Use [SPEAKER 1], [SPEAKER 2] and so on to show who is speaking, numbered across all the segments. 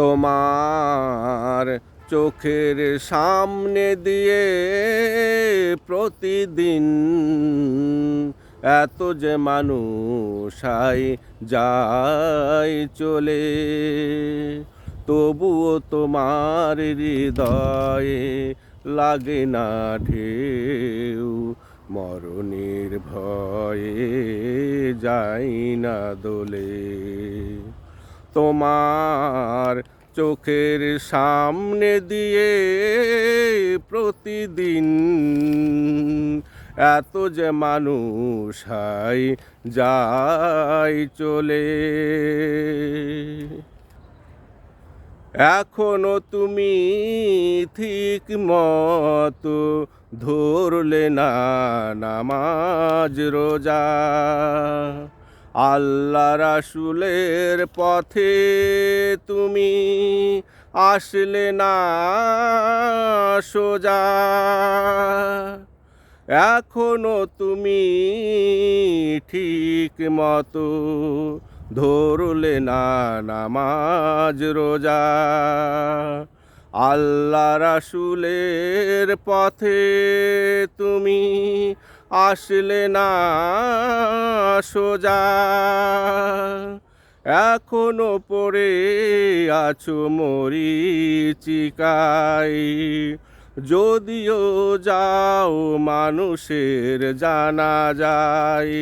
[SPEAKER 1] তোমার চোখের সামনে দিয়ে প্রতিদিন এত যে মানুষ আই যায় চলে, তবুও তোমার হৃদয়ে লাগে না ঢেউ, মরণের ভয়ে যাই না দোলে। তোমার চোখের সামনে দিয়ে প্রতিদিন এত যে মানুষ হাই যায় চলে, এখনো তুমি ঠিক মতো ধরলে না নামাজ রোজা, আল্লাহ রাসূলের পথে তুমি আসলে না সোজা। এখনো তুমি ঠিক মতো ধরলে না নামাজ রোজা, আল্লাহ রাসূলের পথে তুমি আসলে না সোজা। এখনো পড়ে আছো মরীচিকায়, যদিও যাও মানুষের জানাজায়।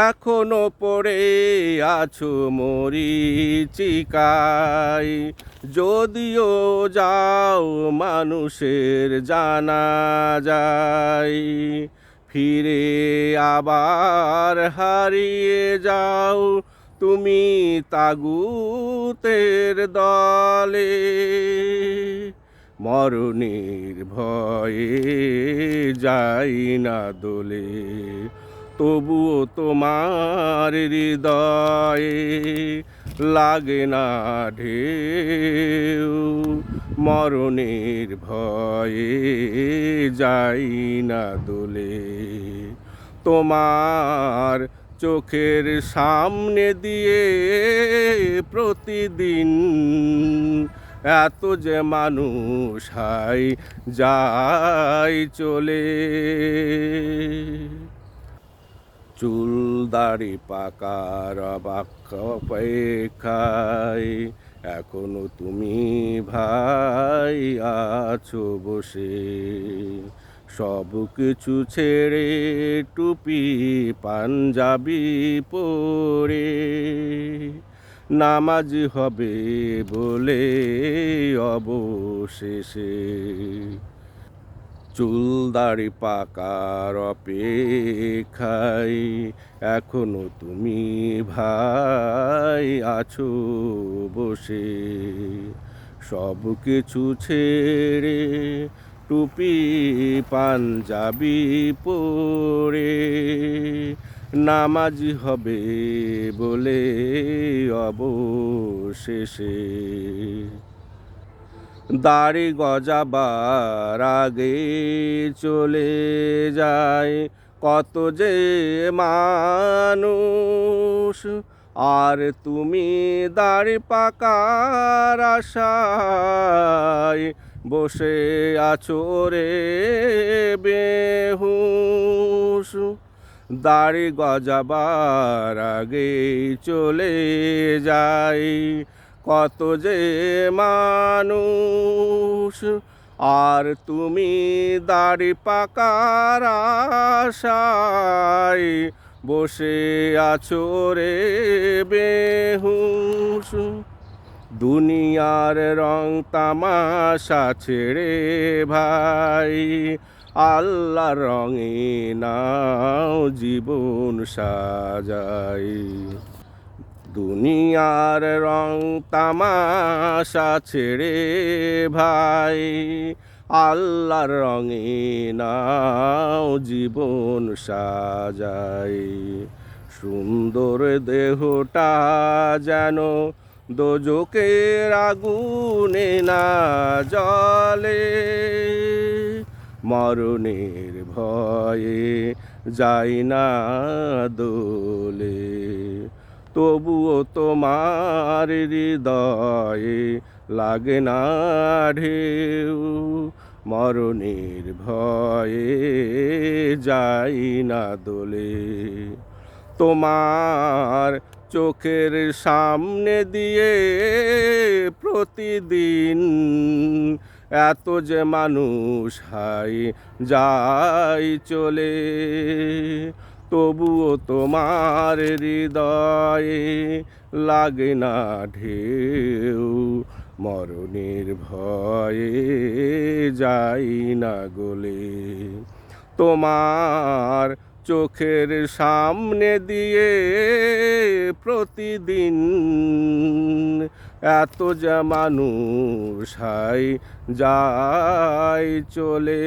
[SPEAKER 1] এখনো পড়ে আছো মরীচিকায়, যদিও যাও মানুষের জানাজায়। ফিরে আবার হারিয়ে যাও তুমি তাগুতের দলে, মরণের ভয়ে যাই না দোলে, তবুও তোমার হৃদয়ে লাগে না ঢেউ, মরণের ভয়ে যাই না দোলে। তোমার চোখের সামনে দিয়ে প্রতিদিন এত যে মানুষ হাই যায় চলে। চুল দাড়ি পাকার অপেক্ষায় এখনো তুমি ভাই আছো বসে, সব কিছু ছেড়ে টুপি পাঞ্জাবি পরে নামাজ হবে বলে অবশেষে। চুল দাড়ি পাকার অপেক্ষায় এখনো তুমি ভাই আছো বসে, সব কিছু ছেড়ে টুপি পাঞ্জাবি পরে নামাজ হবে বলে অবশেষে। দাড়ি গজাবার আগে চলে যায় কত যে মানুষ, আর তুমি দাড়ি পাকার আশায় বসে আছো রে বেহুশ। দাড়ি গজাবার আগেই চলে যায় কত যে মানুষ, আর তুমি দাড়ি পাকার আশায় বসে আছো রে বেহুশ। দুনিয়ার রং তামাশা ছেড়ে ভাই আল্লাহর রঙে নাও জীবন সাজাই। দুনিয়ার রং তামাশা ছেড়ে ভাই আল্লাহর রঙে নাও জীবন সাজাই। সুন্দর দেহটা যেন দোজকের আগুনে না জ্বলে, মরণের ভয়ে যাই না দোলে, তবুও তোমার হৃদয়ে লাগে না ঢেউ, মরণের ভয়ে যাই না দোলে। তোমার চোখের সামনে দিয়ে প্রতিদিন এত যে মানুষ হাই যাই চলে, তবুও তোমার হৃদয়ে লাগে না ঢেউ, মরণের ভয়ে যাই না গলে। তোমার চোখের সামনে দিয়ে প্রতিদিন এত যে মানুষ হাই যায় চলে।